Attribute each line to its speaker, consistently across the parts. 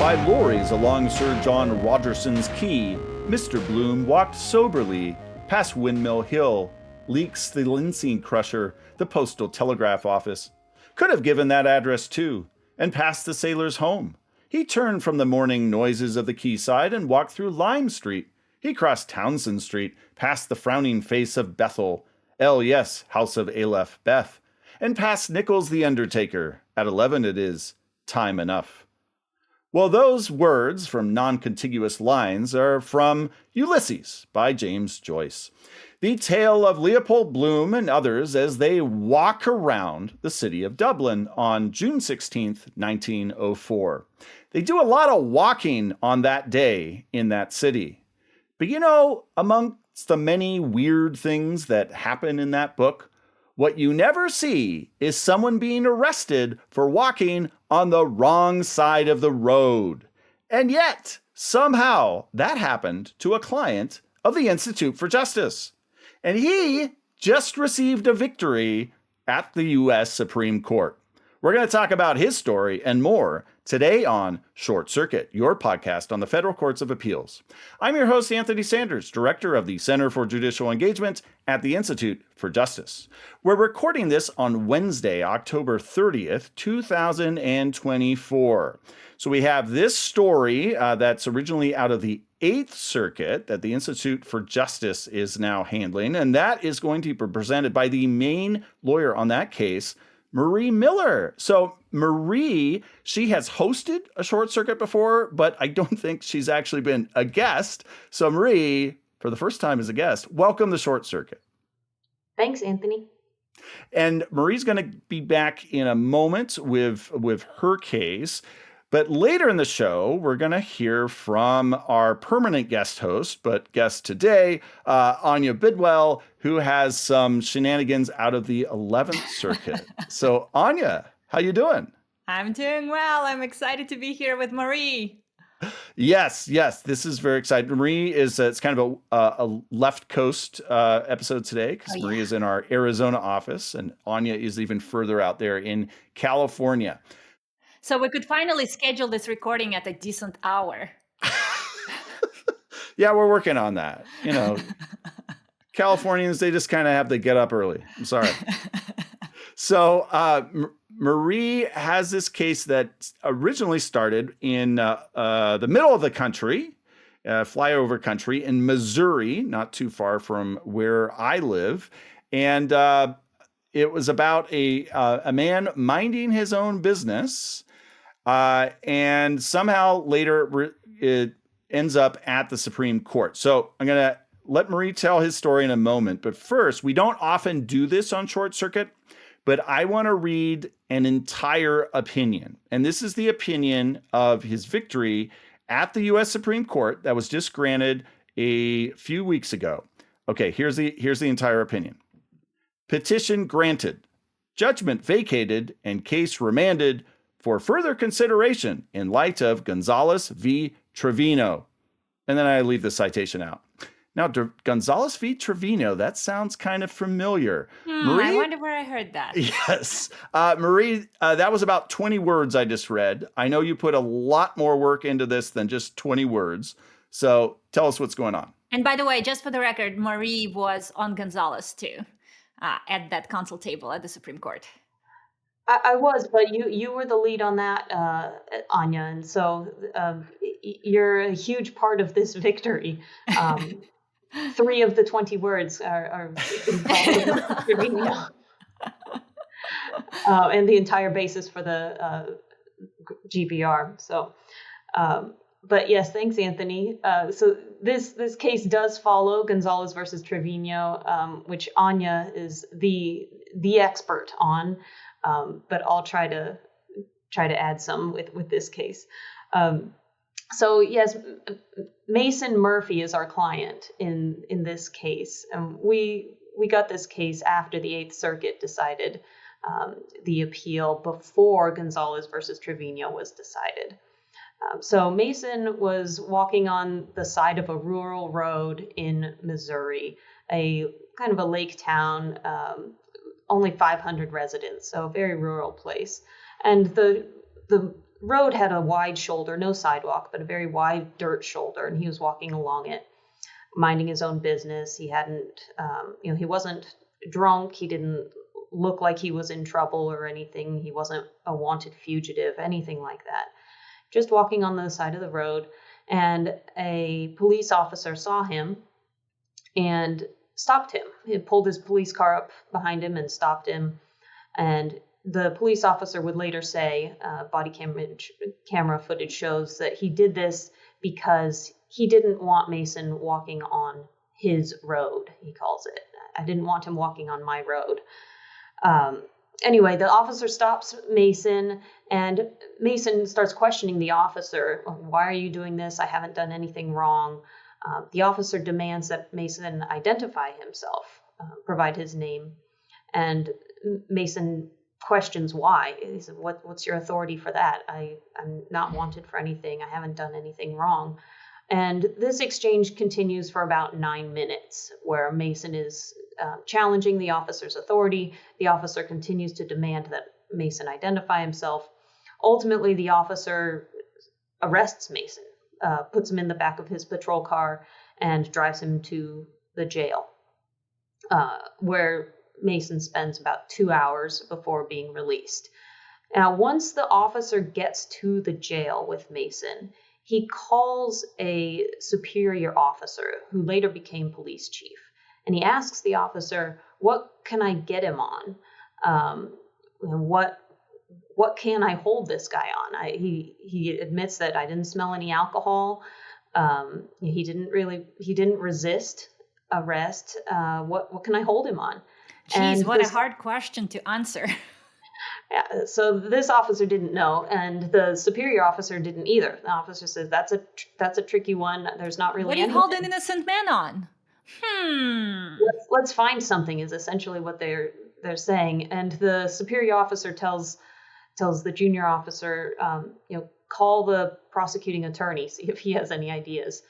Speaker 1: By lorries along Sir John Rogerson's quay, Mr. Bloom walked soberly past Windmill Hill, Leeks the linseed crusher, the postal telegraph office. Could have given that address too, and passed the sailor's home. He turned from the morning noises of the quayside and walked through Lime Street. He crossed Townsend Street, past the frowning face of Bethel, yes, House of Aleph, Beth, and past Nichols the undertaker. At 11 it is, time enough. Well, those words from non-contiguous lines are from Ulysses by James Joyce. The tale of Leopold Bloom and others as they walk around the city of Dublin on June 16th, 1904. They do a lot of walking on that day in that city. But you know, amongst the many weird things that happen in that book, what you never see is someone being arrested for walking on the wrong side of the road. And yet, somehow, that happened to a client of the Institute for Justice. And he just received a victory at the U.S. Supreme Court. We're going to talk about his story and more today on Short Circuit, your podcast on the Federal Courts of Appeals. I'm your host, Anthony Sanders, director of the Center for Judicial Engagement at the Institute for Justice. We're recording this on Wednesday, October 30th, 2024. So we have this story that's originally out of the Eighth Circuit that the Institute for Justice is now handling, and that is going to be presented by the main lawyer on that case, Marie Miller. So Marie, she has hosted a Short Circuit before, but I don't think she's actually been a guest. So Marie, for the first time as a guest, welcome to Short Circuit.
Speaker 2: Thanks, Anthony.
Speaker 1: And Marie's going to be back in a moment with her case. But later in the show, we're going to hear from our permanent guest host, but guest today, Anya Bidwell, who has some shenanigans out of the 11th Circuit. So, Anya, how you doing?
Speaker 3: I'm doing well. I'm excited to be here with Marie.
Speaker 1: Yes, this is very exciting. Marie is, it's kind of a left coast episode today because Marie is in our Arizona office and Anya is even further out there in California.
Speaker 3: So we could finally schedule this recording at a decent hour.
Speaker 1: Yeah, we're working on that. You know, Californians, they just kind of have to get up early. I'm sorry. So Marie has this case that originally started in the middle of the country, flyover country in Missouri, not too far from where I live. And it was about a man minding his own business. And somehow later it ends up at the Supreme Court. So I'm going to let Marie tell his story in a moment. But first, we don't often do this on Short Circuit, but I want to read an entire opinion. And this is the opinion of his victory at the U.S. Supreme Court that was just granted a few weeks ago. Okay, here's the entire opinion. Petition granted, judgment vacated, and case remanded for further consideration in light of Gonzalez v. Trevino. And then I leave the citation out. Now, Gonzalez v. Trevino, that sounds kind of familiar.
Speaker 3: Marie? I wonder where I heard that.
Speaker 1: Yes. Marie, that was about 20 words I just read. I know you put a lot more work into this than just 20 words. So tell us what's going on.
Speaker 3: And by the way, just for the record, Marie was on Gonzalez too, at that counsel table at the Supreme Court.
Speaker 2: I was, but you were the lead on that, Anya, and so you're a huge part of this victory. 3 of the 20 words are involved and the entire basis for the GBR. So, but yes, thanks, Anthony. So this case does follow Gonzalez versus Trevino, which Anya is the expert on. But I'll try to add some with this case. So yes, Mason Murphy is our client in this case. We got this case after the Eighth Circuit decided the appeal before Gonzalez versus Trevino was decided. So Mason was walking on the side of a rural road in Missouri, a kind of a lake town. Only 500 residents, so a very rural place. And the road had a wide shoulder, no sidewalk, but a very wide dirt shoulder, and he was walking along it, minding his own business. He hadn't, he wasn't drunk. He didn't look like he was in trouble or anything. He wasn't a wanted fugitive, anything like that. Just walking on the side of the road, and a police officer saw him and stopped him. He pulled his police car up behind him and stopped him. And the police officer would later say, body camera footage shows that he did this because he didn't want Mason walking on his road, he calls it. I didn't want him walking on my road. Anyway, the officer stops Mason, and Mason starts questioning the officer. Why are you doing this? I haven't done anything wrong. The officer demands that Mason identify himself, provide his name, and Mason questions why. He said, what's your authority for that? I'm not wanted for anything. I haven't done anything wrong. And this exchange continues for about 9 minutes, where Mason is challenging the officer's authority. The officer continues to demand that Mason identify himself. Ultimately, the officer arrests Mason, puts him in the back of his patrol car, and drives him to the jail, where Mason spends about 2 hours before being released. Now, once the officer gets to the jail with Mason, he calls a superior officer who later became police chief, and he asks the officer, "What can I get him on? And what can I hold this guy on?" He admits that I didn't smell any alcohol. He didn't resist arrest. What can I hold him on?
Speaker 3: Jeez, what a hard question to answer.
Speaker 2: Yeah, so this officer didn't know, and the superior officer didn't either. The officer says, that's a tricky one. There's not really
Speaker 3: What do you
Speaker 2: anything.
Speaker 3: hold an innocent man on?
Speaker 2: Let's find something is essentially what they're saying. And the superior officer tells the junior officer, call the prosecuting attorney, see if he has any ideas.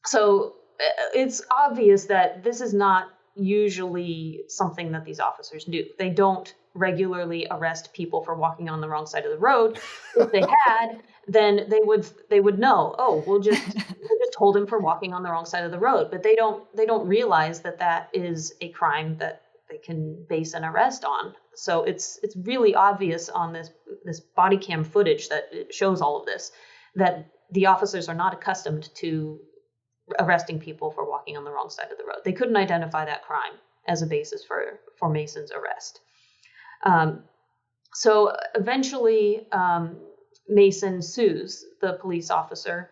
Speaker 2: So it's obvious that this is not usually something that these officers do. They don't regularly arrest people for walking on the wrong side of the road. If they had, then they would know, we'll just hold him for walking on the wrong side of the road. But they don't realize that is a crime that they can base an arrest on. So it's really obvious on this body cam footage that it shows all of this, that the officers are not accustomed to arresting people for walking on the wrong side of the road. They couldn't identify that crime as a basis for Mason's arrest. So eventually, Mason sues the police officer,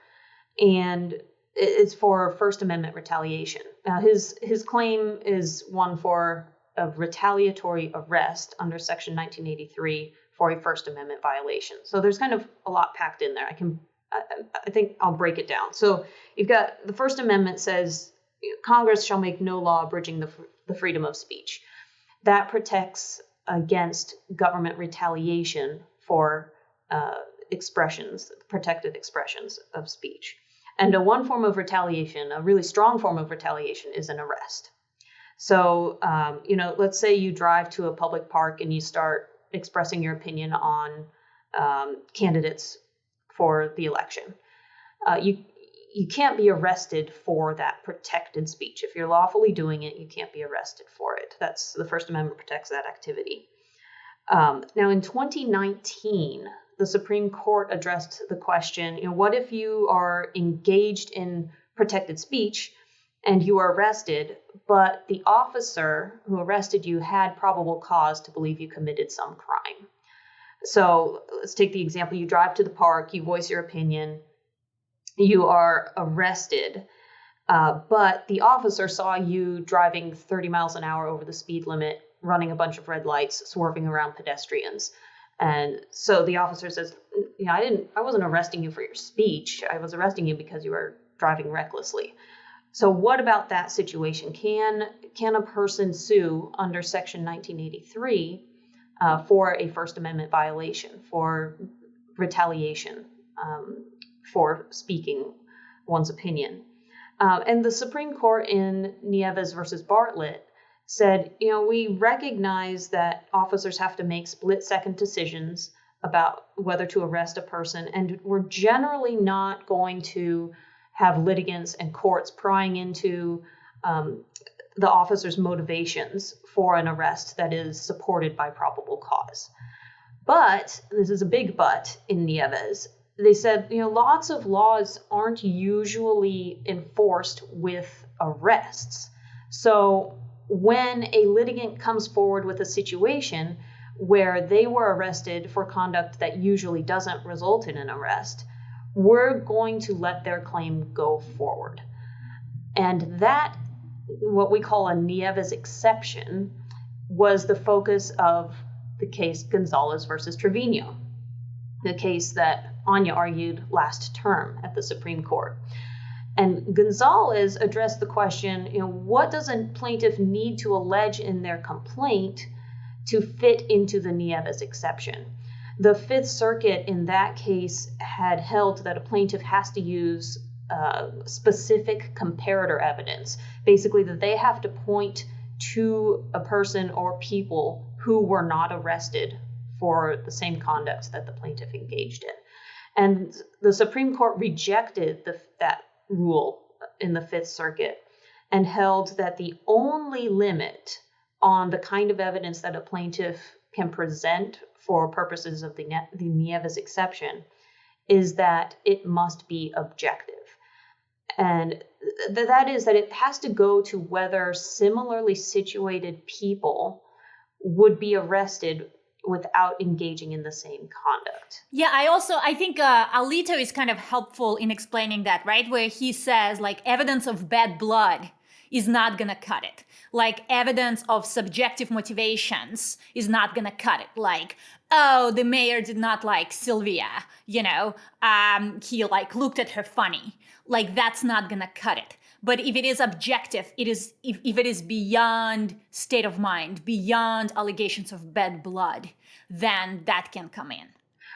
Speaker 2: and it's for First Amendment retaliation. Now, his claim is one for a retaliatory arrest under Section 1983 for a First Amendment violation. So there's kind of a lot packed in there. I think I'll break it down. So you've got the First Amendment says Congress shall make no law abridging the freedom of speech. That protects against government retaliation for protected expressions of speech. And one form of retaliation, a really strong form of retaliation, is an arrest. So, let's say you drive to a public park and you start expressing your opinion on candidates for the election. You can't be arrested for that protected speech. If you're lawfully doing it, you can't be arrested for it. That's the First Amendment protects that activity. Now, in 2019, the Supreme Court addressed the question, what if you are engaged in protected speech and you are arrested, but the officer who arrested you had probable cause to believe you committed some crime? So let's take the example. You drive to the park, you voice your opinion, you are arrested, but the officer saw you driving 30 miles an hour over the speed limit, running a bunch of red lights, swerving around pedestrians. And so the officer says, I wasn't arresting you for your speech. I was arresting you because you were driving recklessly. So what about that situation? Can a person sue under Section 1983 for a First Amendment violation, for retaliation, for speaking one's opinion? And the Supreme Court in Nieves versus Bartlett said, we recognize that officers have to make split-second decisions about whether to arrest a person, and we're generally not going to have litigants and courts prying into the officer's motivations for an arrest that is supported by probable cause. But, this is a big but in Nieves, they said, lots of laws aren't usually enforced with arrests. So when a litigant comes forward with a situation where they were arrested for conduct that usually doesn't result in an arrest, we're going to let their claim go forward. And that, what we call a Nieves exception, was the focus of the case Gonzalez versus Trevino, the case that Anya argued last term at the Supreme Court. And Gonzalez addressed the question, what does a plaintiff need to allege in their complaint to fit into the Nieves exception? The Fifth Circuit in that case had held that a plaintiff has to use specific comparator evidence, basically that they have to point to a person or people who were not arrested for the same conduct that the plaintiff engaged in. And the Supreme Court rejected that rule in the Fifth Circuit and held that the only limit on the kind of evidence that a plaintiff can present for purposes of the Nieves exception is that it must be objective. And that is that it has to go to whether similarly situated people would be arrested without engaging in the same conduct.
Speaker 3: Yeah, I think Alito is kind of helpful in explaining that, right? Where he says, like, evidence of bad blood is not going to cut it. Like, evidence of subjective motivations is not going to cut it. Like, oh, the mayor did not like Sylvia, he like looked at her funny. Like, that's not going to cut it. But if it is objective, if it is beyond state of mind, beyond allegations of bad blood, then that can come in.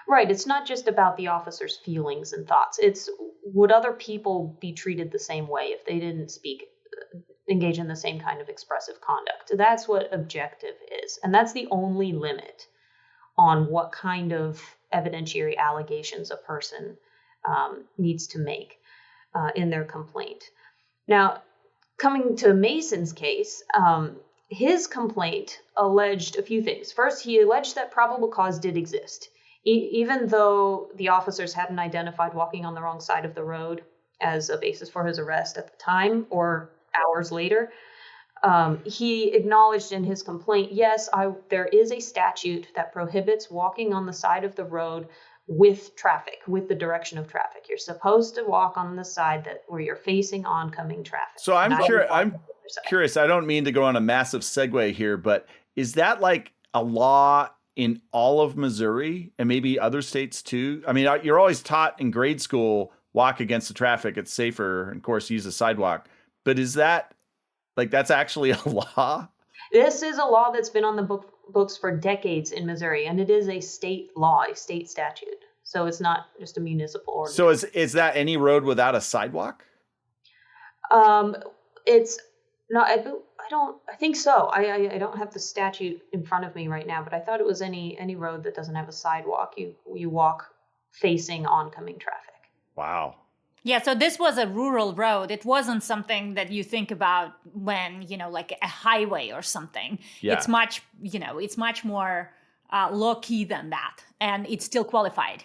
Speaker 2: Right. It's not just about the officer's feelings and thoughts. It's, would other people be treated the same way if they didn't engage in the same kind of expressive conduct? That's what objective is. And that's the only limit on what kind of evidentiary allegations a person needs to make in their complaint. Now, coming to Mason's case, his complaint alleged a few things. First, he alleged that probable cause did exist, even though the officers hadn't identified walking on the wrong side of the road as a basis for his arrest at the time or hours later. He acknowledged in his complaint, yes, there is a statute that prohibits walking on the side of the road with traffic, with the direction of traffic. You're supposed to walk on the side where you're facing oncoming traffic.
Speaker 1: So I'm curious. I don't mean to go on a massive segue here, but is that like a law in all of Missouri and maybe other states too? I mean, you're always taught in grade school, walk against the traffic, it's safer, and of course use a sidewalk. But is that that's actually a law?
Speaker 2: This is a law that's been on the books for decades in Missouri, and it is a state law, a state statute. So it's not just a municipal ordinance.
Speaker 1: So is that any road without a sidewalk?
Speaker 2: It's not. I think so. I don't have the statute in front of me right now, but I thought it was any road that doesn't have a sidewalk. You walk facing oncoming traffic.
Speaker 1: Wow.
Speaker 3: Yeah, so this was a rural road. It wasn't something that you think about when, like a highway or something.
Speaker 1: Yeah.
Speaker 3: It's much more low-key than that. And it's still qualified.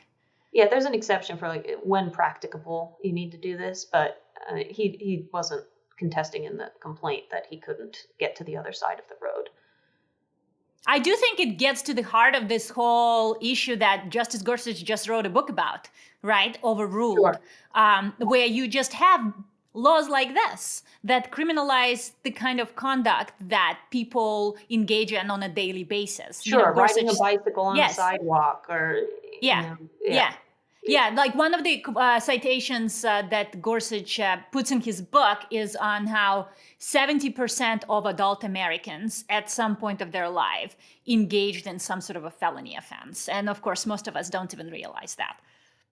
Speaker 2: Yeah, there's an exception for when practicable, you need to do this. But he wasn't contesting in the complaint that he couldn't get to the other side of the road.
Speaker 3: I do think it gets to the heart of this whole issue that Justice Gorsuch just wrote a book about, right? Overruled,
Speaker 2: sure.
Speaker 3: Where you just have laws like this that criminalize the kind of conduct that people engage in on a daily basis.
Speaker 2: Sure, riding a bicycle on a sidewalk or...
Speaker 3: Yeah. Like one of the citations that Gorsuch puts in his book is on how 70% of adult Americans at some point of their life engaged in some sort of a felony offense. And of course, most of us don't even realize that.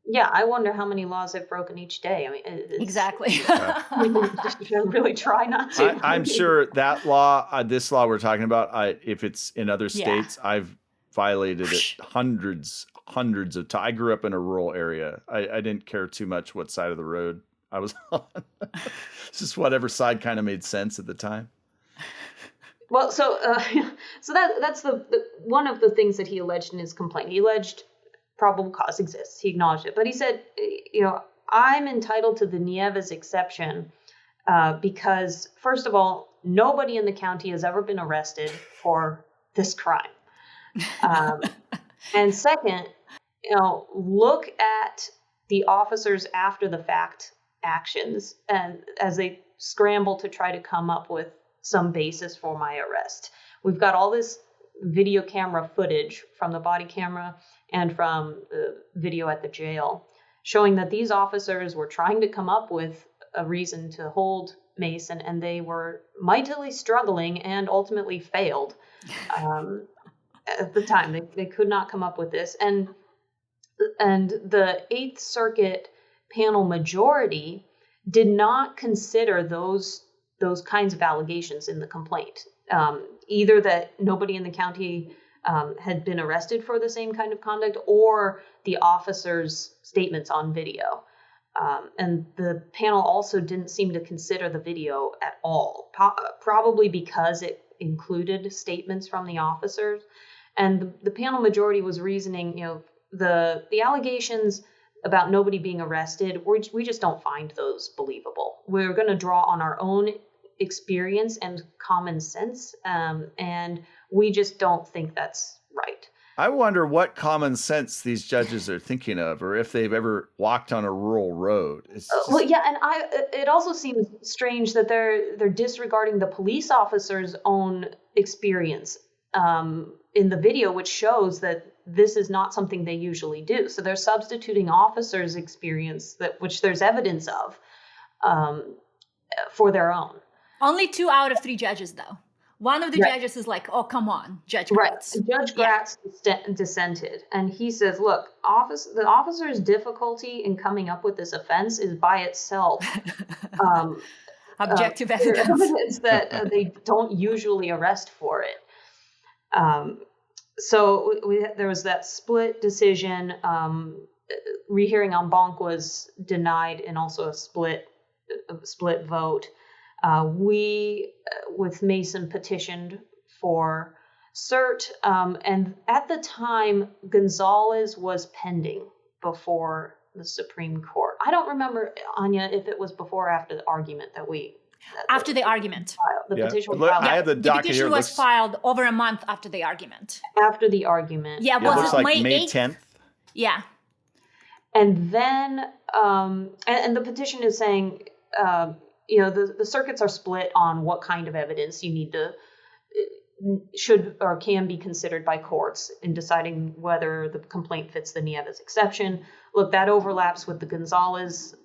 Speaker 2: Yeah, I wonder how many laws I've broken each day. I mean,
Speaker 3: exactly.
Speaker 2: Just really try not to.
Speaker 1: I'm sure that law, this law we're talking about, if it's in other states, I've violated it hundreds of times. I grew up in a rural area. I didn't care too much what side of the road I was on. It's just whatever side kind of made sense at the time.
Speaker 2: Well, so that's the one of the things that he alleged in his complaint. He alleged probable cause exists. He acknowledged it, but he said, I'm entitled to the Nieves exception because, first of all, nobody in the county has ever been arrested for this crime, and second, look at the officers after the fact actions and as they scramble to try to come up with some basis for my arrest. We've got all this video camera footage from the body camera and from the video at the jail showing that these officers were trying to come up with a reason to hold Mason, and they were mightily struggling and ultimately failed at the time. They could not come up with this. And the Eighth Circuit panel majority did not consider those kinds of allegations in the complaint, either that nobody in the county had been arrested for the same kind of conduct or the officers' statements on video. And the panel also didn't seem to consider the video at all, probably because it included statements from the officers. And the panel majority was reasoning, the allegations about nobody being arrested, we just don't find those believable. We're going to draw on our own experience and common sense, and we just don't think that's right.
Speaker 1: I wonder what common sense these judges are thinking of, or if they've ever walked on a rural road.
Speaker 2: Well, yeah, and it also seems strange that they're disregarding the police officer's own experience in the video, which shows that this is not something they usually do. So they're substituting officers' experience, which there's evidence of, for their own.
Speaker 3: Only 2 out of 3 judges, though. One of the judges is like, oh, come on, Judge Gratz.
Speaker 2: Right. Judge Gratz dissented. And he says, look, the officer's difficulty in coming up with this offense is by itself
Speaker 3: objective evidence
Speaker 2: that they don't usually arrest for it. So there was that split decision. Rehearing en banc was denied, and also a split vote. We, with Mason, petitioned for cert, and at the time, Gonzalez was pending before the Supreme Court. I don't remember, Anya, if it was before or after the argument that we...
Speaker 3: After the argument.
Speaker 2: The petition was filed.
Speaker 1: I have the docket
Speaker 3: petition
Speaker 1: here.
Speaker 3: was filed over a month after the argument.
Speaker 2: After the argument.
Speaker 3: Yeah,
Speaker 1: It looks like May
Speaker 3: 8th?
Speaker 1: 10th.
Speaker 3: Yeah.
Speaker 2: And then, and the petition is saying... the circuits are split on what kind of evidence you need to, should or can be considered by courts in deciding whether the complaint fits the Nieves exception. Look, that overlaps with the Gonzalez,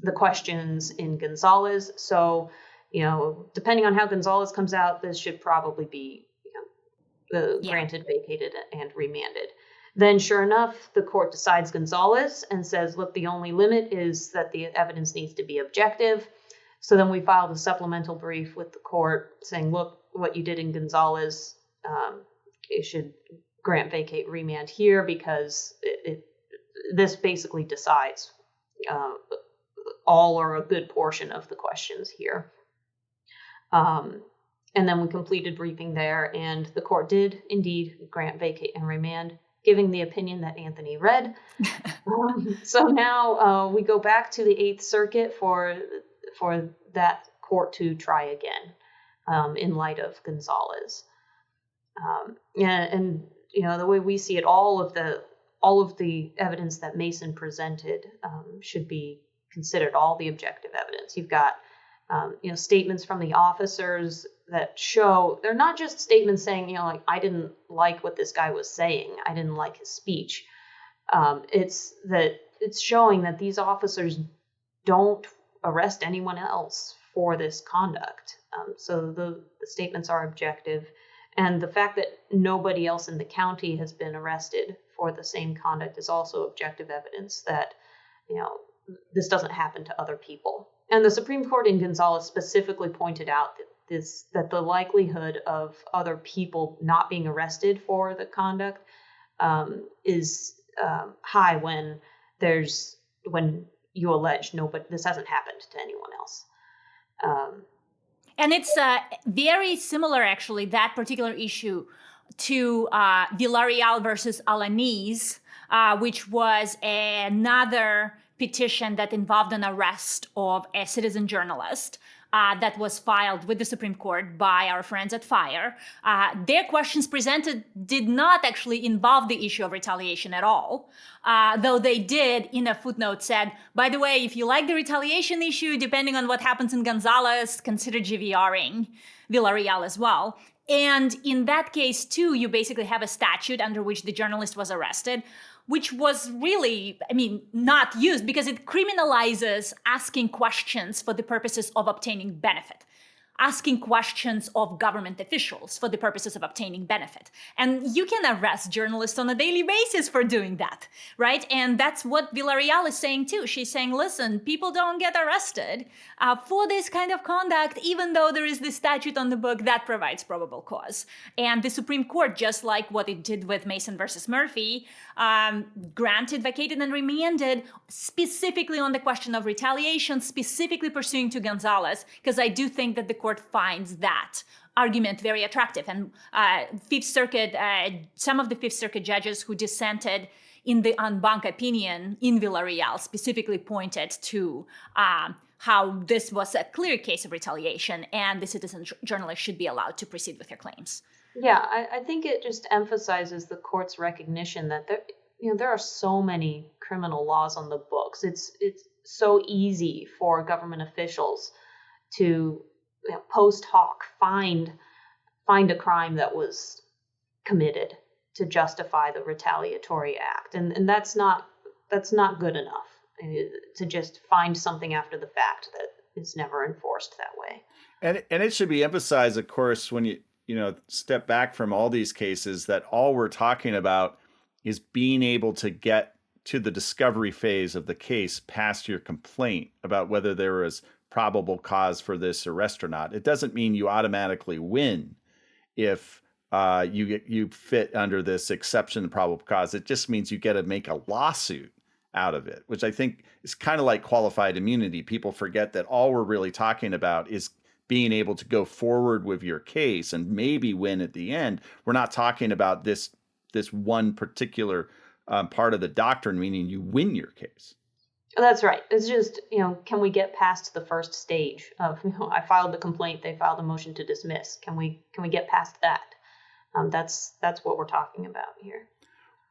Speaker 2: the questions in Gonzalez. So, depending on how Gonzalez comes out, this should probably be granted, vacated, and remanded. Then, sure enough, the court decides Gonzalez and says, look, the only limit is that the evidence needs to be objective. So then we filed a supplemental brief with the court saying, look, what you did in Gonzalez, it should grant, vacate, remand here because this basically decides all or a good portion of the questions here. And then we completed briefing there, and the court did indeed grant, vacate, and remand, giving the opinion that Anthony read. So now we go back to the Eighth Circuit for that court to try again in light of Gonzalez. And the way we see it, all of the evidence that Mason presented should be considered, all the objective evidence. You've got statements from the officers that show they're not just statements saying, I didn't like what this guy was saying, I didn't like his speech. It's showing that these officers don't arrest anyone else for this conduct. So the statements are objective, and the fact that nobody else in the county has been arrested for the same conduct is also objective evidence that this doesn't happen to other people. And the Supreme Court in Gonzalez specifically pointed out that that the likelihood of other people not being arrested for the conduct is high when you allege this hasn't happened to anyone else.
Speaker 3: And it's very similar, actually, that particular issue to Villarreal versus Alanis, which was another petition that involved an arrest of a citizen journalist that was filed with the Supreme Court by our friends at FIRE. Their questions presented did not actually involve the issue of retaliation at all, though they did, in a footnote, said, by the way, if you like the retaliation issue, depending on what happens in Gonzalez, consider GVRing Villarreal as well. And in that case, too, you basically have a statute under which the journalist was arrested, which was really, not used because it criminalizes asking questions for the purposes of obtaining benefit. Asking questions of government officials for the purposes of obtaining benefit. And you can arrest journalists on a daily basis for doing that, right? And that's what Villarreal is saying too. She's saying, listen, people don't get arrested for this kind of conduct, even though there is this statute on the book that provides probable cause. And the Supreme Court, just like what it did with Mason versus Murphy, granted, vacated, and remanded specifically on the question of retaliation, specifically pursuing to Gonzalez, because I do think that the court finds that argument very attractive. And Fifth Circuit, some of the Fifth Circuit judges who dissented in the en banc opinion in Villarreal specifically pointed to how this was a clear case of retaliation and the citizen journalist should be allowed to proceed with their claims.
Speaker 2: Yeah, I think it just emphasizes the court's recognition that there are so many criminal laws on the books. It's so easy for government officials to post hoc find a crime that was committed to justify the retaliatory act, and that's not good enough to just find something after the fact that is never enforced that way.
Speaker 1: And it should be emphasized, of course, when you step back from all these cases, that all we're talking about is being able to get to the discovery phase of the case past your complaint about whether there was probable cause for this arrest or not. It doesn't mean you automatically win if you fit under this exception to probable cause. It just means you get to make a lawsuit out of it, which I think is kind of like qualified immunity. People forget that all we're really talking about is being able to go forward with your case and maybe win at the end. We're not talking about this one particular part of the doctrine, meaning you win your case.
Speaker 2: That's right. It's just, can we get past the first stage of, I filed the complaint, they filed a motion to dismiss. Can we get past that? That's what we're talking about here.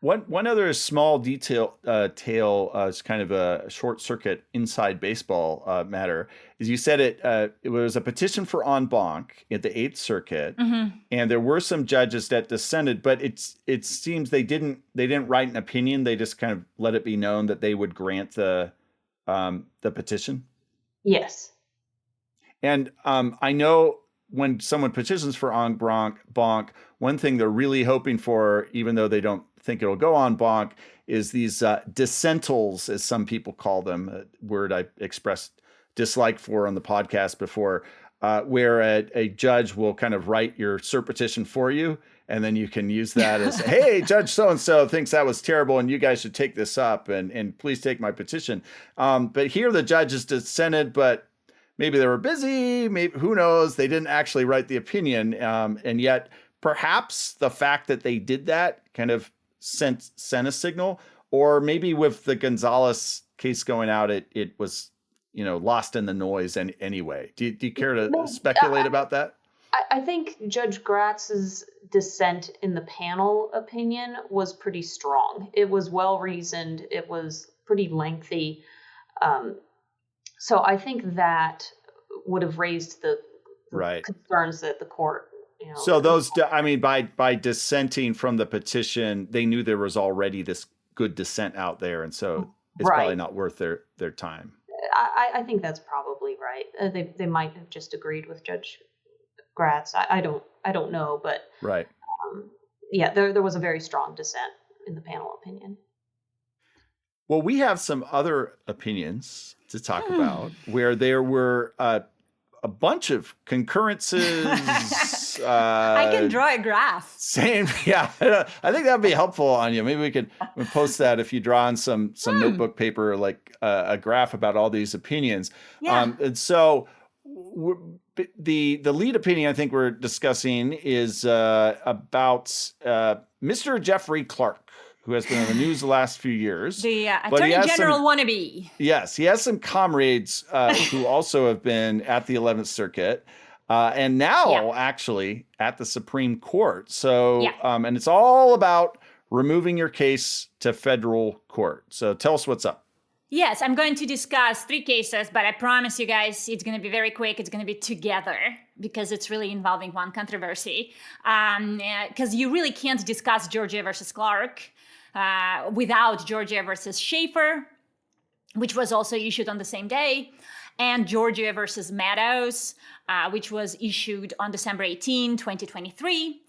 Speaker 1: One other small tale, it's kind of a short circuit inside baseball matter, is you said it was a petition for en banc at the Eighth Circuit, and there were some judges that dissented, but it seems they didn't write an opinion. They just kind of let it be known that they would grant the petition.
Speaker 2: Yes.
Speaker 1: And I know when someone petitions for en banc, one thing they're really hoping for, even though they don't think it'll go en banc, is these dissentals, as some people call them, a word I expressed dislike for on the podcast before, where a judge will kind of write your cert petition for you, and then you can use that as, hey, Judge so-and-so thinks that was terrible, and you guys should take this up, and please take my petition. But here the judge is dissented, but maybe they were busy, maybe, who knows, they didn't actually write the opinion, and yet perhaps the fact that they did that kind of sent a signal, or maybe with the Gonzalez case going out, it was, lost in the noise anyway. Do you care to speculate about that?
Speaker 2: I think Judge Gratz's dissent in the panel opinion was pretty strong. It was well-reasoned. It was pretty lengthy. So I think that would have raised the
Speaker 1: right
Speaker 2: concerns that the court,
Speaker 1: So those, by dissenting from the petition, they knew there was already this good dissent out there, and so it's probably not worth their time.
Speaker 2: I think that's probably right. They might have just agreed with Judge Gratz. I don't know, but
Speaker 1: right.
Speaker 2: There was a very strong dissent in the panel opinion.
Speaker 1: Well, we have some other opinions to talk about where there were a bunch of concurrences.
Speaker 3: I can draw a graph.
Speaker 1: Same, yeah. I think that'd be helpful on you. Maybe we could post that if you draw on some notebook paper, like a graph about all these opinions.
Speaker 3: Yeah.
Speaker 1: And so the lead opinion I think we're discussing is about Mr. Jeffrey Clark, who has been in the news the last few years.
Speaker 3: The Attorney General wannabe.
Speaker 1: Yes, he has some comrades who also have been at the 11th Circuit and now actually at the Supreme Court. So, and it's all about removing your case to federal court. So tell us what's up.
Speaker 3: Yes, I'm going to discuss 3 cases, but I promise you guys it's going to be very quick. It's going to be together because it's really involving one controversy. Because you really can't discuss Georgia versus Clark without Georgia versus Schaefer, which was also issued on the same day, and Georgia versus Meadows, which was issued on December 18, 2023.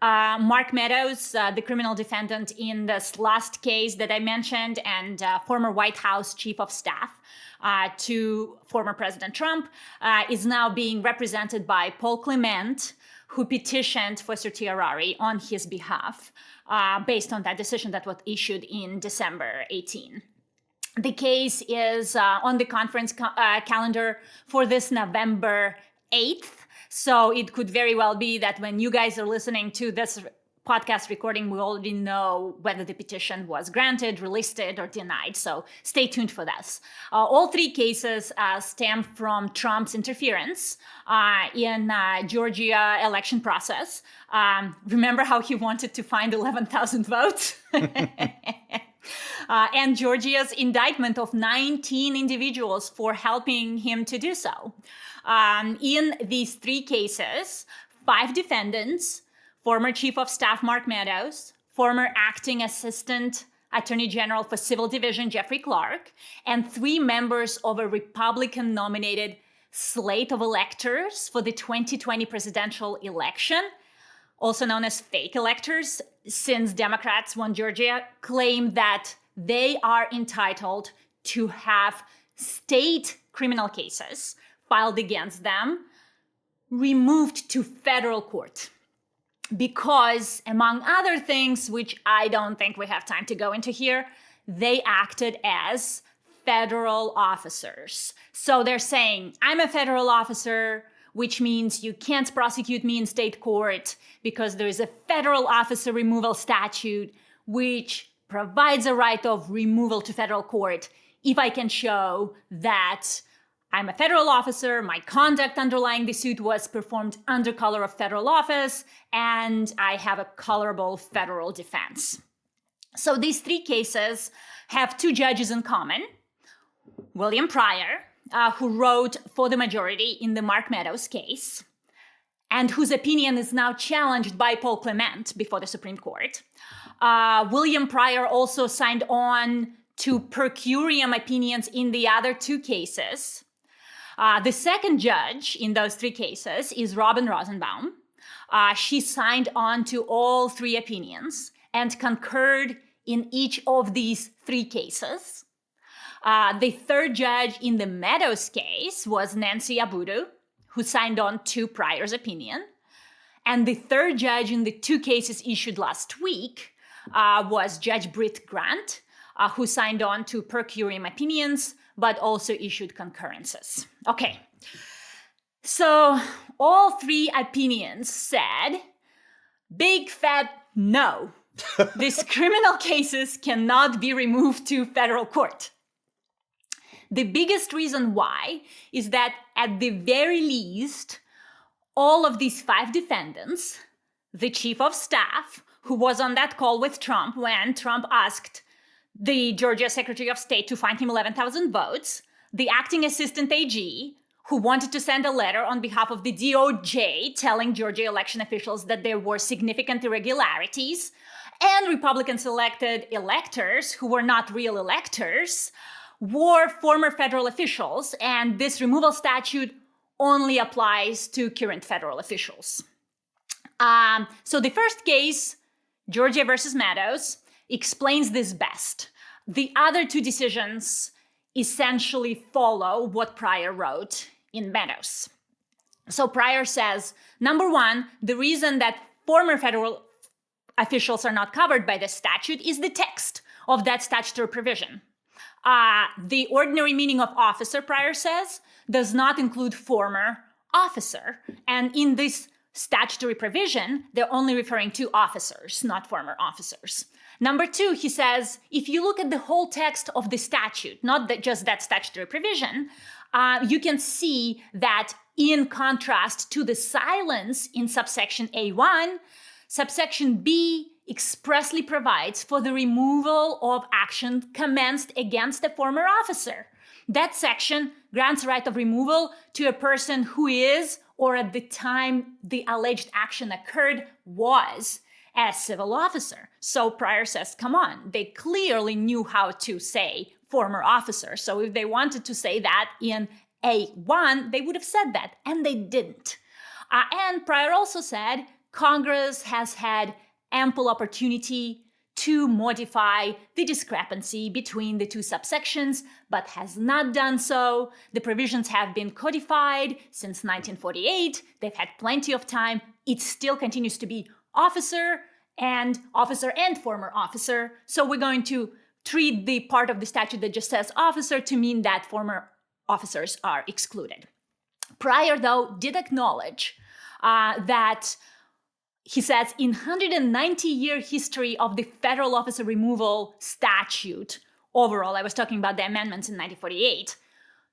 Speaker 3: Mark Meadows, the criminal defendant in this last case that I mentioned, and former White House chief of staff to former President Trump, is now being represented by Paul Clement, who petitioned for certiorari on his behalf based on that decision that was issued in December 18. The case is on the conference calendar for this November 8th. So it could very well be that when you guys are listening to this podcast recording, we already know whether the petition was granted, relisted, or denied. So stay tuned for this. All 3 cases stem from Trump's interference in Georgia election process. Remember how he wanted to find 11,000 votes? And Georgia's indictment of 19 individuals for helping him to do so. In these 3 cases, 5 defendants, former Chief of Staff Mark Meadows, former Acting Assistant Attorney General for Civil Division Jeffrey Clark, and 3 members of a Republican-nominated slate of electors for the 2020 presidential election, also known as fake electors, since Democrats won Georgia, claim that they are entitled to have state criminal cases filed against them removed to federal court. Because, among other things, which I don't think we have time to go into here, they acted as federal officers. So they're saying, I'm a federal officer, which means you can't prosecute me in state court because there is a federal officer removal statute which provides a right of removal to federal court if I can show that I'm a federal officer, my conduct underlying the suit was performed under color of federal office, and I have a colorable federal defense. So these 3 cases have 2 judges in common. William Pryor, who wrote for the majority in the Mark Meadows case, and whose opinion is now challenged by Paul Clement before the Supreme Court. William Pryor also signed on to per curiam opinions in the other 2 cases. The second judge in those 3 cases is Robin Rosenbaum. She signed on to all 3 opinions and concurred in each of these 3 cases. The third judge in the Meadows case was Nancy Abudu, who signed on to Pryor's opinion. And the third judge in the 2 cases issued last week was Judge Britt Grant, who signed on to per curiam opinions, but also issued concurrences. Okay, so all 3 opinions said, big fat no. These criminal cases cannot be removed to federal court. The biggest reason why is that at the very least, all of these 5 defendants, the chief of staff, who was on that call with Trump when Trump asked the Georgia Secretary of State to find him 11,000 votes, the acting assistant AG, who wanted to send a letter on behalf of the DOJ telling Georgia election officials that there were significant irregularities, and Republican-selected electors who were not real electors, were former federal officials, and this removal statute only applies to current federal officials. So the first case, Georgia versus Meadows, explains this best. The other 2 decisions essentially follow what Pryor wrote in Meadows. So Pryor says, number one, the reason that former federal officials are not covered by this statute is the text of that statutory provision. The ordinary meaning of officer, Pryor says, does not include former officer. And in this statutory provision, they're only referring to officers, not former officers. Number two, he says, if you look at the whole text of the statute, not just that statutory provision, you can see that in contrast to the silence in subsection A1, subsection B expressly provides for the removal of action commenced against a former officer. That section grants right of removal to a person who is, or at the time the alleged action occurred, was a civil officer. So Pryor says, come on, they clearly knew how to say former officer. So if they wanted to say that in A1, they would have said that, and they didn't. And Pryor also said, Congress has had ample opportunity to modify the discrepancy between the two subsections, but has not done so. The provisions have been codified since 1948. They've had plenty of time. It still continues to be officer and former officer. So we're going to treat the part of the statute that just says officer to mean that former officers are excluded. Pryor, though, did acknowledge that he says in 190-year history of the federal officer removal statute overall, I was talking about the amendments in 1948,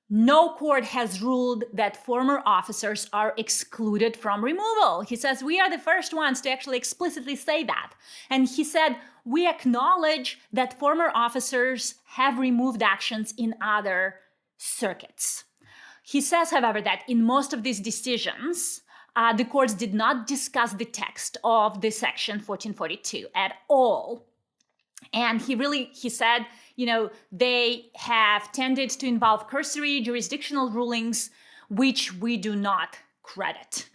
Speaker 3: no court has ruled that former officers are excluded from removal. He says we are the first ones to actually explicitly say that. And he said we acknowledge that former officers have removed actions in other circuits. He says, however, that in most of these decisions, the courts did not discuss the text of the section 1442 at all. And he said, they have tended to involve cursory jurisdictional rulings, which we do not credit.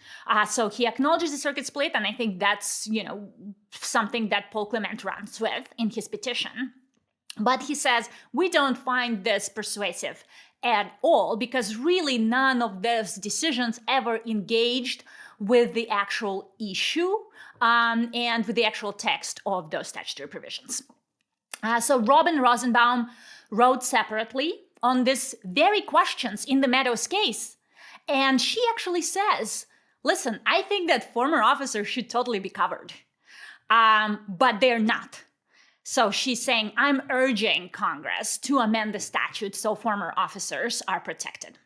Speaker 3: So he acknowledges the circuit split, and I think that's, something that Paul Clement runs with in his petition. But he says, we don't find this persuasive at all, because really none of those decisions ever engaged with the actual issue and with the actual text of those statutory provisions. So Robin Rosenbaum wrote separately on these very questions in the Meadows case. And she actually says, listen, I think that former officers should totally be covered, but they're not. So she's saying, I'm urging Congress to amend the statute so former officers are protected.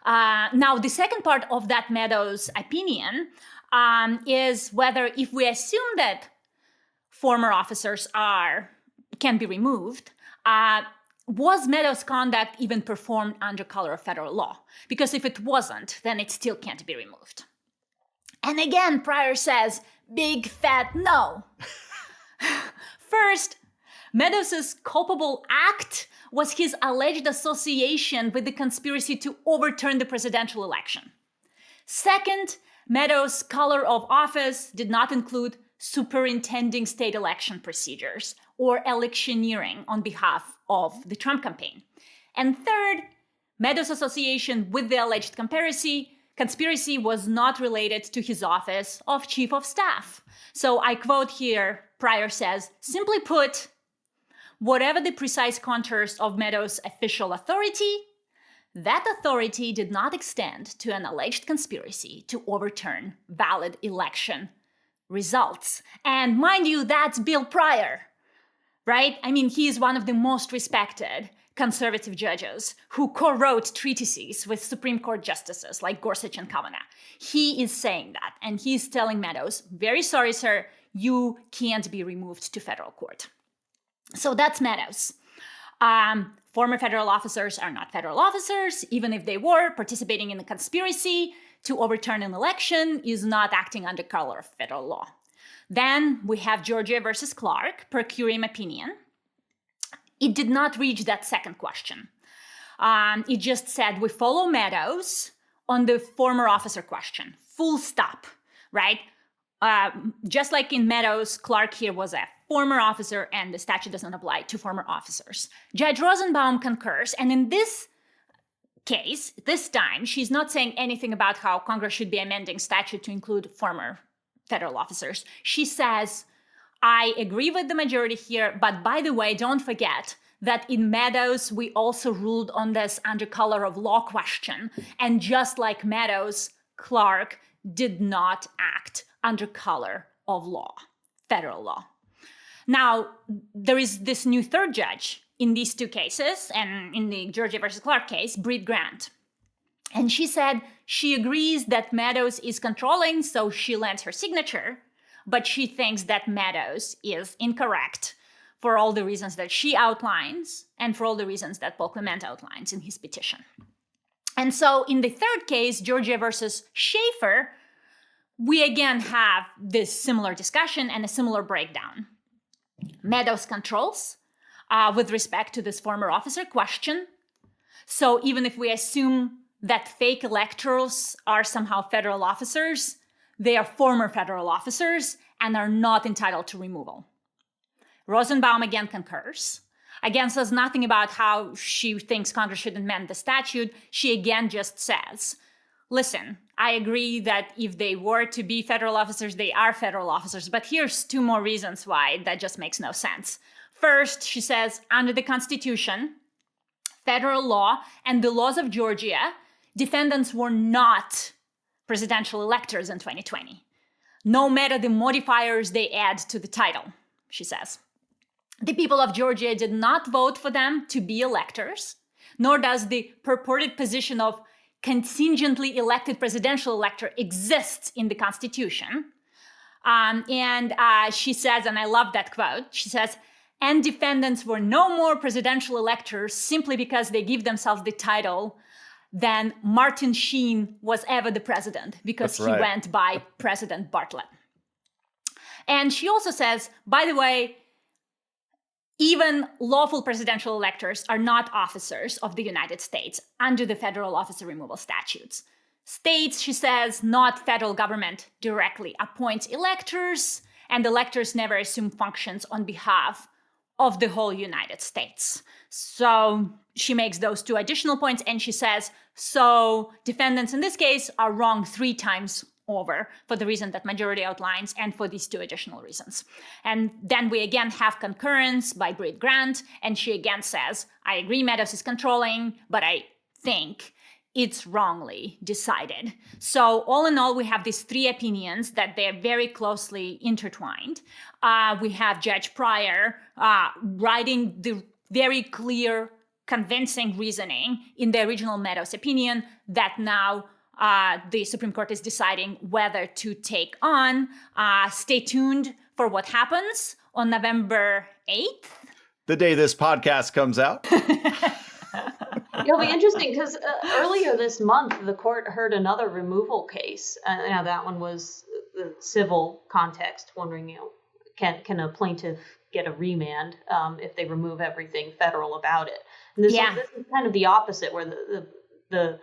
Speaker 3: Now, the second part of that Meadows opinion is whether if we assume that former officers can be removed, was Meadows' conduct even performed under color of federal law? Because if it wasn't, then it still can't be removed. And again, Pryor says, big fat no. First, Meadows' culpable act was his alleged association with the conspiracy to overturn the presidential election. Second, Meadows' color of office did not include superintending state election procedures or electioneering on behalf of the Trump campaign. And third, Meadows' association with the alleged conspiracy was not related to his office of chief of staff. So I quote here, Pryor says, simply put, whatever the precise contours of Meadows' official authority, that authority did not extend to an alleged conspiracy to overturn valid election results. And mind you, that's Bill Pryor, right? I mean, he is one of the most respected conservative judges who co-wrote treatises with Supreme Court justices like Gorsuch and Kavanaugh. He is saying that, and he's telling Meadows, very sorry, sir, you can't be removed to federal court. So that's Meadows. Former federal officers are not federal officers. Even if they were, participating in a conspiracy to overturn an election is not acting under color of federal law. Then we have Georgia versus Clark, per curiam opinion. It did not reach that second question. It just said we follow Meadows on the former officer question, full stop, right? Just like in Meadows, Clark here was a former officer and the statute doesn't apply to former officers. Judge Rosenbaum concurs, and in this case, this time, she's not saying anything about how Congress should be amending statute to include former federal officers. She says, I agree with the majority here, but by the way, don't forget that in Meadows, we also ruled on this under color of law question. And just like Meadows, Clark did not act under color of law, federal law. Now, there is this new third judge in these two cases, and in the Georgia versus Clark case, Britt Grant. And she said she agrees that Meadows is controlling, so she lends her signature, but she thinks that Meadows is incorrect for all the reasons that she outlines and for all the reasons that Paul Clement outlines in his petition. And so in the third case, Georgia versus Schaefer, we again have this similar discussion and a similar breakdown. Meadows controls with respect to this former officer question. So even if we assume that fake electors are somehow federal officers, they are former federal officers and are not entitled to removal. Rosenbaum again concurs. Again says nothing about how she thinks Congress should amend the statute. She again just says, listen, I agree that if they were to be federal officers, they are federal officers. But here's two more reasons why that just makes no sense. First, she says, under the Constitution, federal law, and the laws of Georgia, defendants were not presidential electors in 2020, no matter the modifiers they add to the title, she says. The people of Georgia did not vote for them to be electors, nor does the purported position of contingently elected presidential elector exist in the Constitution. She says, and I love that quote, she says, and defendants were no more presidential electors simply because they give themselves the title than Martin Sheen was ever the president because he went by President Bartlett. And she also says, by the way, even lawful presidential electors are not officers of the United States under the federal officer removal statutes. States, she says, not federal government directly appoints electors, and electors never assume functions on behalf of the whole United States. So she makes those two additional points, and she says, so defendants in this case are wrong 3 times over for the reason that majority outlines and for these 2 additional reasons. And then we again have concurrence by Britt Grant, and she again says, I agree Meadows is controlling, but I think it's wrongly decided. So all in all, we have these 3 opinions that they're very closely intertwined. We have Judge Pryor writing the very clear, convincing reasoning in the original Meadows opinion that now the Supreme Court is deciding whether to take on. Stay tuned for what happens on November 8th.
Speaker 1: The day this podcast comes out.
Speaker 2: It'll be interesting because earlier this month, the court heard another removal case. Now that one was the civil context, wondering, can a plaintiff get a remand if they remove everything federal about it? And this is kind of the opposite, where the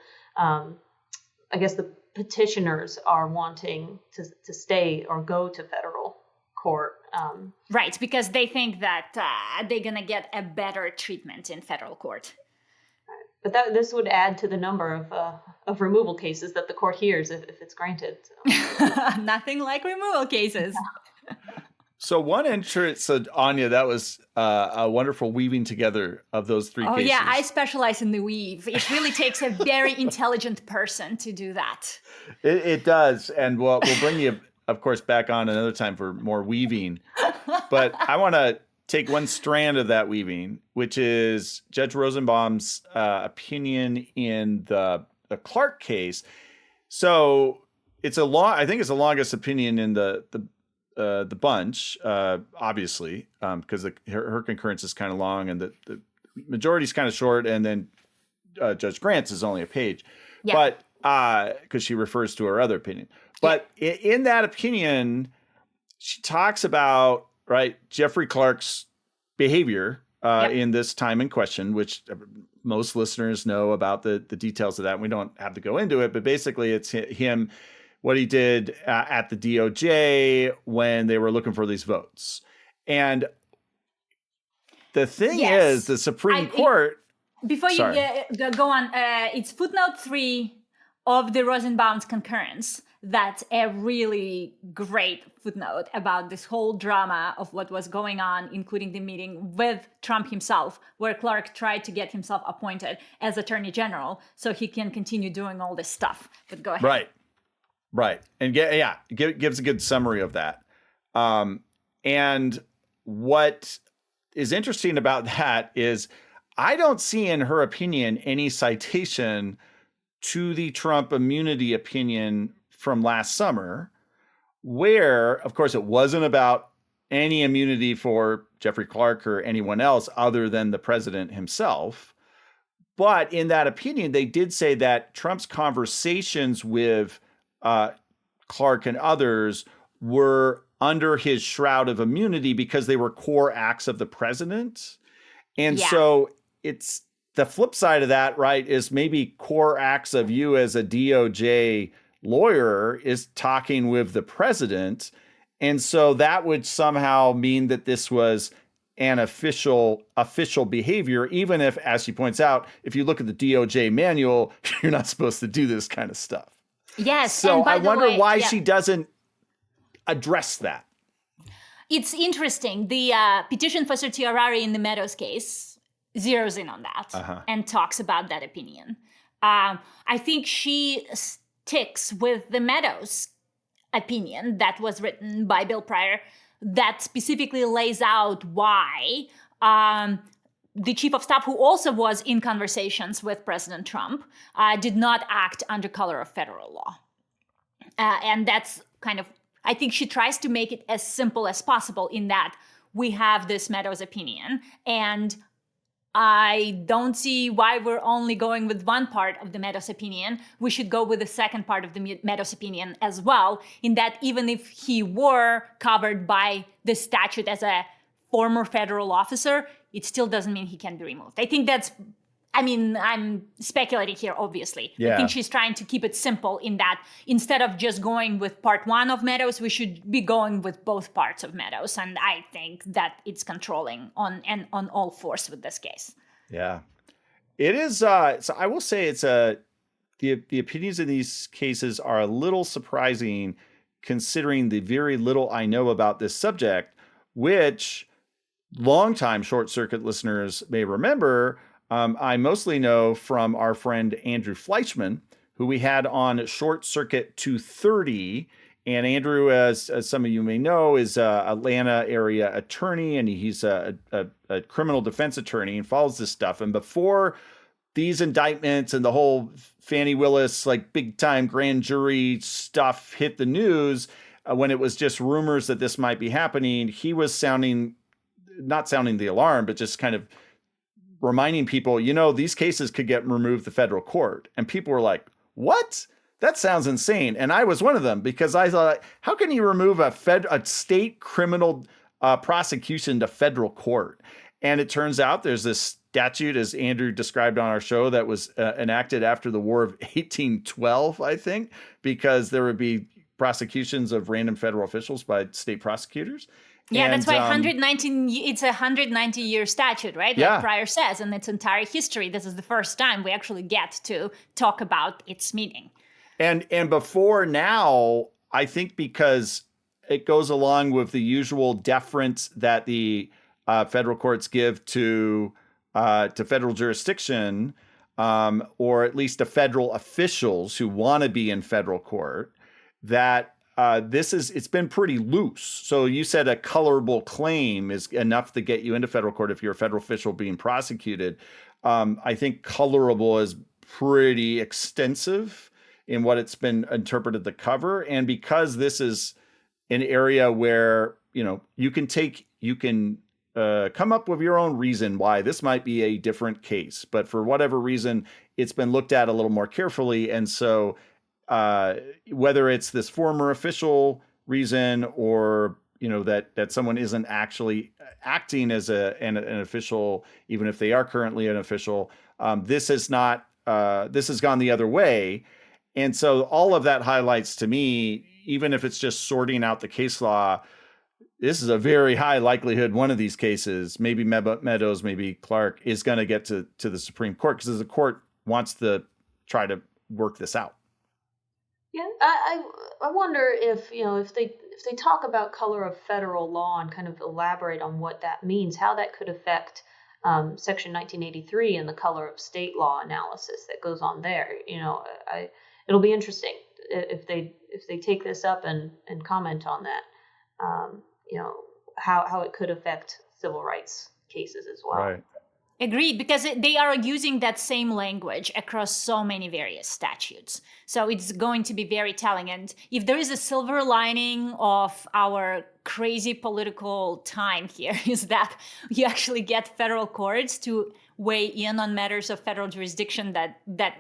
Speaker 2: I guess the petitioners are wanting to stay or go to federal court.
Speaker 3: Right, because they think that they're going to get a better treatment in federal court.
Speaker 2: But this would add to the number of removal cases that the court hears if it's granted. So.
Speaker 3: Nothing like removal cases.
Speaker 1: So one entrance, Anya, that was a wonderful weaving together of those 3 cases. Oh
Speaker 3: yeah, I specialize in the weave. It really takes a very intelligent person to do that.
Speaker 1: It does. And we'll bring you, of course, back on another time for more weaving. But I want to take one strand of that weaving, which is Judge Rosenbaum's opinion in the Clark case. So it's I think it's the longest opinion in the bunch, obviously, because her concurrence is kind of long and the majority is kind of short, and then Judge Grant's is only a page. Yeah. But because she refers to her other opinion. But in that opinion, she talks about Jeffrey Clark's behavior in this time in question, which most listeners know about the details of that. And we don't have to go into it, but basically it's him, what he did at the DOJ when they were looking for these votes. And the thing is, the Supreme Court
Speaker 3: Before you
Speaker 1: Sorry.
Speaker 3: go on, it's footnote 3 of the Rosenbaum's concurrence. That's a really great footnote about this whole drama of what was going on, including the meeting with Trump himself, where Clark tried to get himself appointed as Attorney General so he can continue doing all this stuff. But go ahead.
Speaker 1: Right. And gives a good summary of that. And what is interesting about that is I don't see in her opinion any citation to the Trump immunity opinion from last summer, where, of course, it wasn't about any immunity for Jeffrey Clark or anyone else other than the president himself. But in that opinion, they did say that Trump's conversations with Clark and others were under his shroud of immunity because they were core acts of the president. And so it's the flip side of that, right, is maybe core acts of you as a DOJ lawyer is talking with the president. And so that would somehow mean that this was an official behavior, even if, as she points out, if you look at the DOJ manual, you're not supposed to do this kind of stuff.
Speaker 3: Yes.
Speaker 1: So I wonder why she doesn't address that.
Speaker 3: It's interesting. The petition for certiorari in the Meadows case zeroes in on that and talks about that opinion. I think she sticks with the Meadows opinion that was written by Bill Pryor that specifically lays out why the chief of staff, who also was in conversations with President Trump, did not act under color of federal law. And that's kind of, I think she tries to make it as simple as possible in that we have this Meadows opinion, and I don't see why we're only going with one part of the Meadows opinion. We should go with the second part of the Meadows opinion as well, in that even if he were covered by the statute as a former federal officer, it still doesn't mean he can be removed. I think that's, I mean, I'm speculating here, obviously.
Speaker 1: Yeah.
Speaker 3: I think she's trying to keep it simple in that instead of just going with part one of Meadows, we should be going with both parts of Meadows. And I think that it's controlling on all fours with this case.
Speaker 1: Yeah. It is, so I will say it's the opinions in these cases are a little surprising considering the very little I know about this subject, which longtime Short Circuit listeners may remember. I mostly know from our friend Andrew Fleischman, who we had on Short Circuit 230. And Andrew, as some of you may know, is an Atlanta area attorney, and he's a criminal defense attorney and follows this stuff. And before these indictments and the whole Fani Willis, like big time grand jury stuff hit the news, when it was just rumors that this might be happening, he was not sounding the alarm, but just kind of reminding people, these cases could get removed to federal court. And people were like, what? That sounds insane. And I was one of them because I thought, how can you remove a state criminal prosecution to federal court? And it turns out there's this statute, as Andrew described on our show, that was enacted after the War of 1812, I think, because there would be prosecutions of random federal officials by state prosecutors.
Speaker 3: Yeah, and that's why it's a 190-year statute, right? Like Pryor says, in its entire history, this is the first time we actually get to talk about its meaning.
Speaker 1: And before now, I think because it goes along with the usual deference that the federal courts give to federal jurisdiction, or at least to federal officials who want to be in federal court, that it's been pretty loose. So you said a colorable claim is enough to get you into federal court if you're a federal official being prosecuted. I think colorable is pretty extensive in what it's been interpreted to cover. And because this is an area where, you can come up with your own reason why this might be a different case, but for whatever reason, it's been looked at a little more carefully. And so whether it's this former official reason or, that someone isn't actually acting as an official, even if they are currently an official, this has gone the other way. And so all of that highlights to me, even if it's just sorting out the case law, this is a very high likelihood one of these cases, maybe Meadows, maybe Clark, is going to get to the Supreme Court because the court wants to try to work this out.
Speaker 2: Yeah, I wonder if if they talk about color of federal law and kind of elaborate on what that means, how that could affect Section 1983 and the color of state law analysis that goes on there. It'll be interesting if they take this up and comment on that. How it could affect civil rights cases as well.
Speaker 1: Right.
Speaker 3: Agreed, because they are using that same language across so many various statutes. So it's going to be very telling. And if there is a silver lining of our crazy political time here, is that you actually get federal courts to weigh in on matters of federal jurisdiction that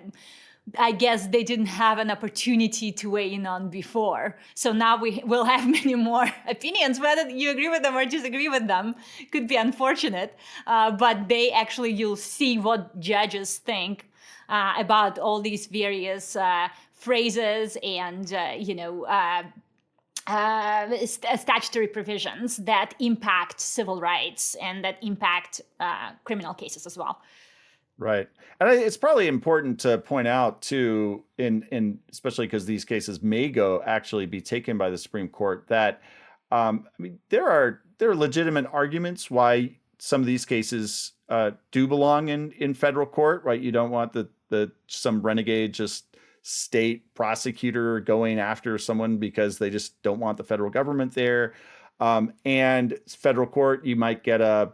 Speaker 3: I guess they didn't have an opportunity to weigh in on before. So now we will have many more opinions. Whether you agree with them or disagree with them could be unfortunate. But you'll see what judges think about all these various phrases and, statutory provisions that impact civil rights and that impact criminal cases as well.
Speaker 1: Right. And it's probably important to point out too, in especially because these cases may actually be taken by the Supreme Court, that there are legitimate arguments why some of these cases do belong in federal court, right? You don't want some renegade just state prosecutor going after someone because they just don't want the federal government there. And federal court, you might get a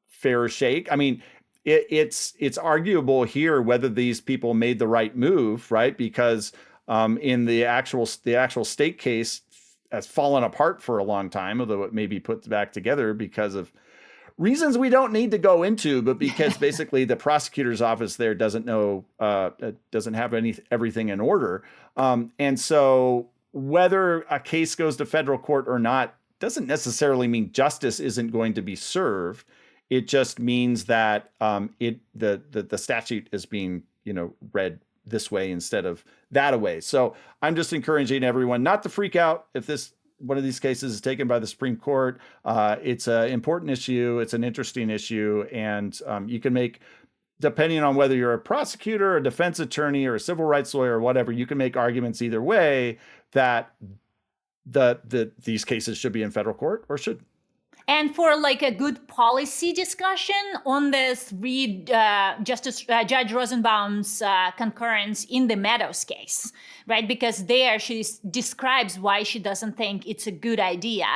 Speaker 1: fair shake. I mean, it's arguable here whether these people made the right move, right? Because in the actual state case has fallen apart for a long time, although it may be put back together because of reasons we don't need to go into, but because basically the prosecutor's office there doesn't have everything in order. And so whether a case goes to federal court or not doesn't necessarily mean justice isn't going to be served. It just means that the statute is being read this way instead of that way. So I'm just encouraging everyone not to freak out if one of these cases is taken by the Supreme Court. It's an important issue. It's an interesting issue, and you can make, depending on whether you're a prosecutor, a defense attorney, or a civil rights lawyer, or whatever, you can make arguments either way that these cases should be in federal court or shouldn't.
Speaker 3: And for like a good policy discussion on this, read Judge Rosenbaum's concurrence in the Meadows case, right? Because there she describes why she doesn't think it's a good idea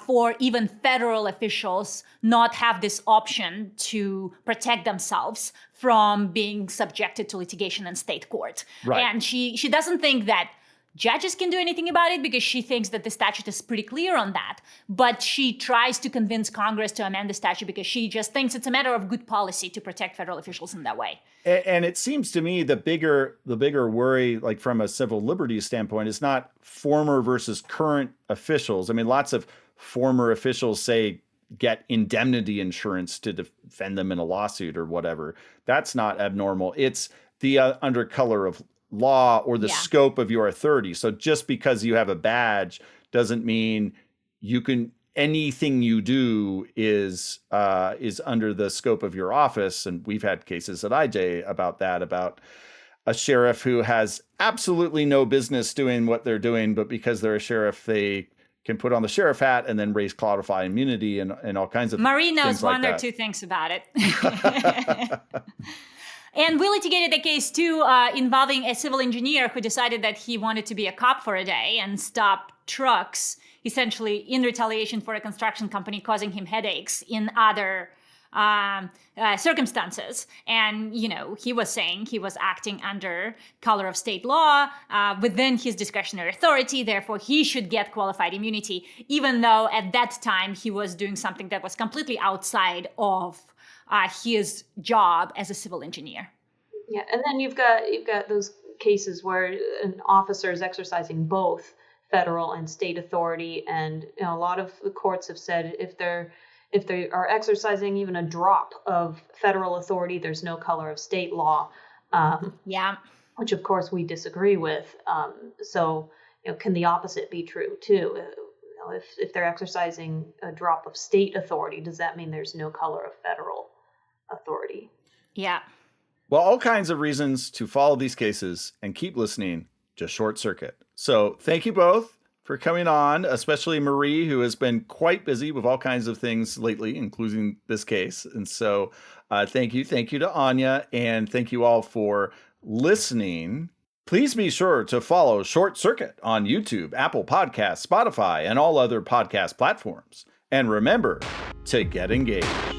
Speaker 3: for even federal officials not have this option to protect themselves from being subjected to litigation in state court.
Speaker 1: Right.
Speaker 3: And she doesn't think that judges can do anything about it because she thinks that the statute is pretty clear on that. But she tries to convince Congress to amend the statute because she just thinks it's a matter of good policy to protect federal officials in that way.
Speaker 1: And it seems to me the bigger worry, like from a civil liberties standpoint, is not former versus current officials. I mean, lots of former officials say get indemnity insurance to defend them in a lawsuit or whatever. That's not abnormal. It's the under color of law or the scope of your authority. So just because you have a badge doesn't mean anything you do is under the scope of your office. And we've had cases at IJ about that, about a sheriff who has absolutely no business doing what they're doing, but because they're a sheriff, they can put on the sheriff hat and then raise qualified immunity and all kinds of
Speaker 3: Marie knows one
Speaker 1: like
Speaker 3: or two things about it. And we litigated a case too involving a civil engineer who decided that he wanted to be a cop for a day and stop trucks, essentially in retaliation for a construction company causing him headaches in other circumstances. And, he was saying he was acting under color of state law within his discretionary authority. Therefore, he should get qualified immunity, even though at that time he was doing something that was completely outside of his job as a civil engineer.
Speaker 2: Yeah, and then you've got those cases where an officer is exercising both federal and state authority, and a lot of the courts have said if they are exercising even a drop of federal authority, there's no color of state law. Which of course we disagree with. So can the opposite be true too? if they're exercising a drop of state authority, does that mean there's no color of federal authority?
Speaker 3: Yeah.
Speaker 1: Well, all kinds of reasons to follow these cases and keep listening to Short Circuit. So thank you both for coming on, especially Marie, who has been quite busy with all kinds of things lately, including this case. And so thank you. Thank you to Anya. And thank you all for listening. Please be sure to follow Short Circuit on YouTube, Apple Podcasts, Spotify, and all other podcast platforms. And remember to get engaged.